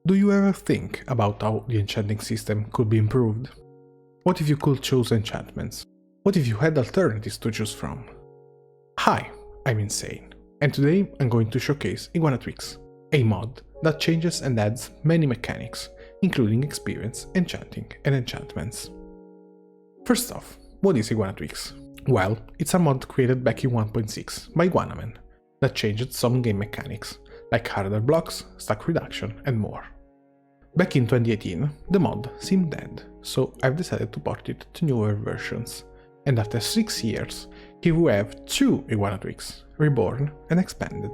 Do you ever think about how the enchanting system could be improved? What if you could choose enchantments? What if you had alternatives to choose from? Hi, I'm Insane, and today I'm going to showcase Iguanatwix, a mod that changes and adds many mechanics, including experience, enchanting, and enchantments. First off, what is Iguanatwix? Well, it's a mod created back in 1.6 by Iguanaman that changed some game mechanics, like harder blocks, stack reduction, and more. Back in 2018, the mod seemed dead, so I've decided to port it to newer versions, and after 6 years, here we have two Iguanatwix, Reborn and Expanded.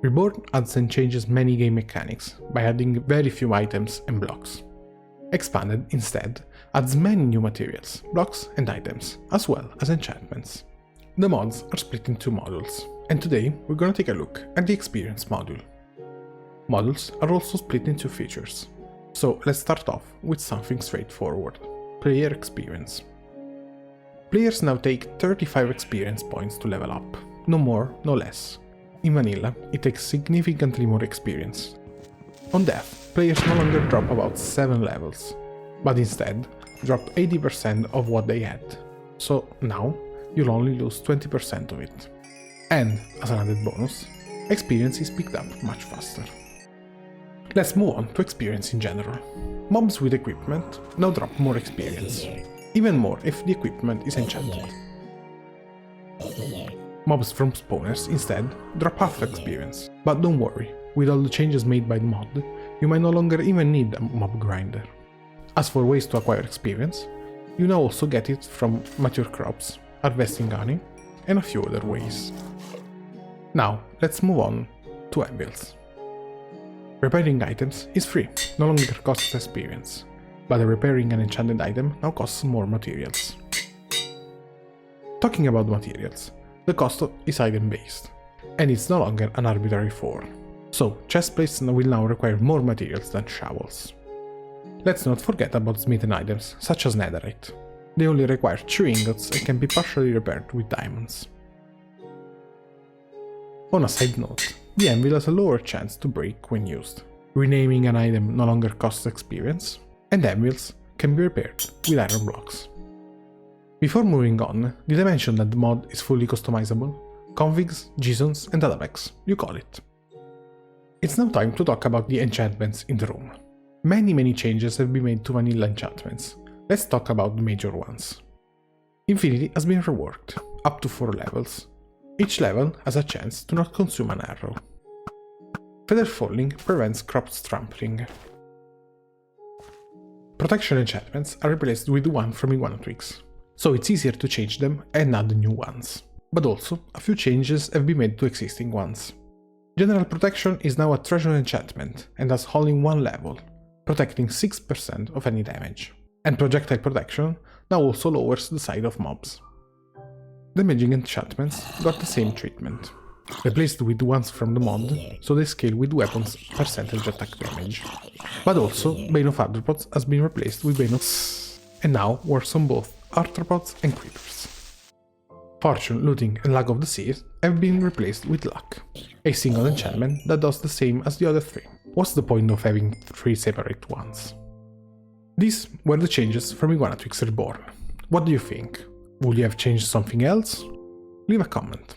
Reborn adds and changes many game mechanics by adding very few items and blocks. Expanded, instead, adds many new materials, blocks and items, as well as enchantments. The mods are split in two modules, and today we're gonna take a look at the Experience module. Modules are also split into features, so let's start off with something straightforward: player experience. Players now take 35 experience points to level up, no more, no less. In vanilla, it takes significantly more experience. On death, players no longer drop about 7 levels, but instead drop 80% of what they had, so now you'll only lose 20% of it. And, as an added bonus, experience is picked up much faster. Let's move on to experience in general. Mobs with equipment now drop more experience, even more if the equipment is enchanted. Mobs from spawners instead drop half experience, but don't worry, with all the changes made by the mod, you might no longer even need a mob grinder. As for ways to acquire experience, you now also get it from mature crops, harvesting honey, and a few other ways. Now, let's move on to Anvils. Repairing items is free, no longer costs experience, but repairing an enchanted item now costs more materials. Talking about materials, the cost is item based, and it's no longer an arbitrary 4, so chestplates will now require more materials than shovels. Let's not forget about smithing items, such as netherite. They only require 2 ingots and can be partially repaired with diamonds. On a side note, the anvil has a lower chance to break when used. Renaming an item no longer costs experience, and anvils can be repaired with iron blocks. Before moving on, did I mention that the mod is fully customizable? Configs, JSONs, and databags, you call it. It's now time to talk about the enchantments in the room. Many changes have been made to vanilla enchantments. Let's talk about the major ones. Infinity has been reworked, up to 4 levels. Each level has a chance to not consume an arrow. Feather falling prevents crops trampling. Protection enchantments are replaced with one from Iguanatwix, so it's easier to change them and add new ones. But also, a few changes have been made to existing ones. General protection is now a treasure enchantment and has only 1 level, protecting 6% of any damage. And projectile protection now also lowers the side of mobs. Damaging enchantments got the same treatment, replaced with ones from the mod, so they scale with weapons' percentage attack damage. But also, Bane of Arthropods has been replaced with Bane of and now works on both arthropods and creepers. Fortune, Looting, and Luck of the Seas have been replaced with Luck, a single enchantment that does the same as the other 3. What's the point of having 3 separate ones? These were the changes from Iguanatwix Reborn. What do you think? Would you have changed something else? Leave a comment.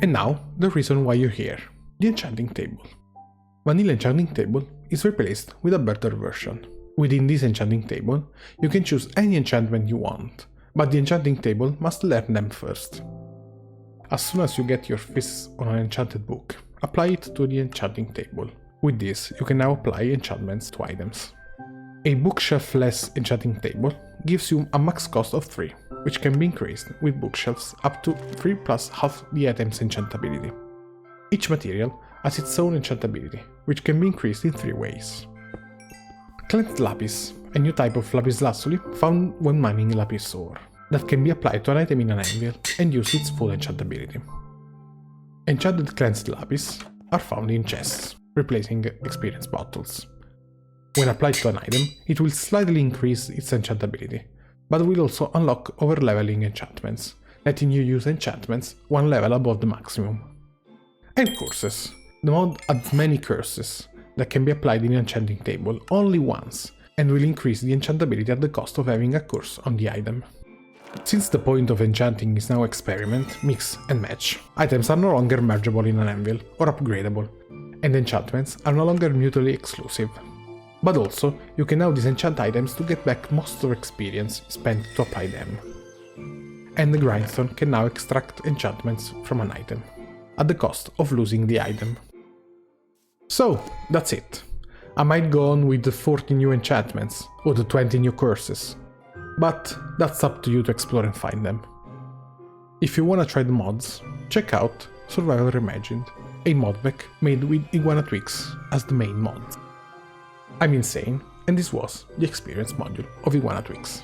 And now, the reason why you're here, the Enchanting Table. Vanilla Enchanting Table is replaced with a better version. Within this Enchanting Table, you can choose any enchantment you want, but the Enchanting Table must learn them first. As soon as you get your fists on an enchanted book, apply it to the Enchanting Table. With this, you can now apply enchantments to items. A bookshelf-less Enchanting Table gives you a max cost of 3, which can be increased with bookshelves up to 3 plus half the item's enchantability. Each material has its own enchantability, which can be increased in 3 ways. Cleansed Lapis, a new type of lapis lazuli found when mining lapis ore, that can be applied to an item in an anvil and use its full enchantability. Enchanted Cleansed Lapis are found in chests, replacing experience bottles. When applied to an item, it will slightly increase its enchantability, but will also unlock overleveling enchantments, letting you use enchantments 1 level above the maximum. And curses. The mod adds many curses, that can be applied in Enchanting Table only once, and will increase the enchantability at the cost of having a curse on the item. Since the point of enchanting is now experiment, mix and match, items are no longer mergeable in an anvil or upgradable, and enchantments are no longer mutually exclusive. But also, you can now disenchant items to get back most of your experience spent to apply them. And the grindstone can now extract enchantments from an item, at the cost of losing the item. So, that's it. I might go on with the 40 new enchantments, or the 20 new curses, but that's up to you to explore and find them. If you wanna try the mods, check out Survival Reimagined, a mod pack made with Iguana Twigs as the main mod. I'm Insane, and this was the experience module of Iguana Twigs.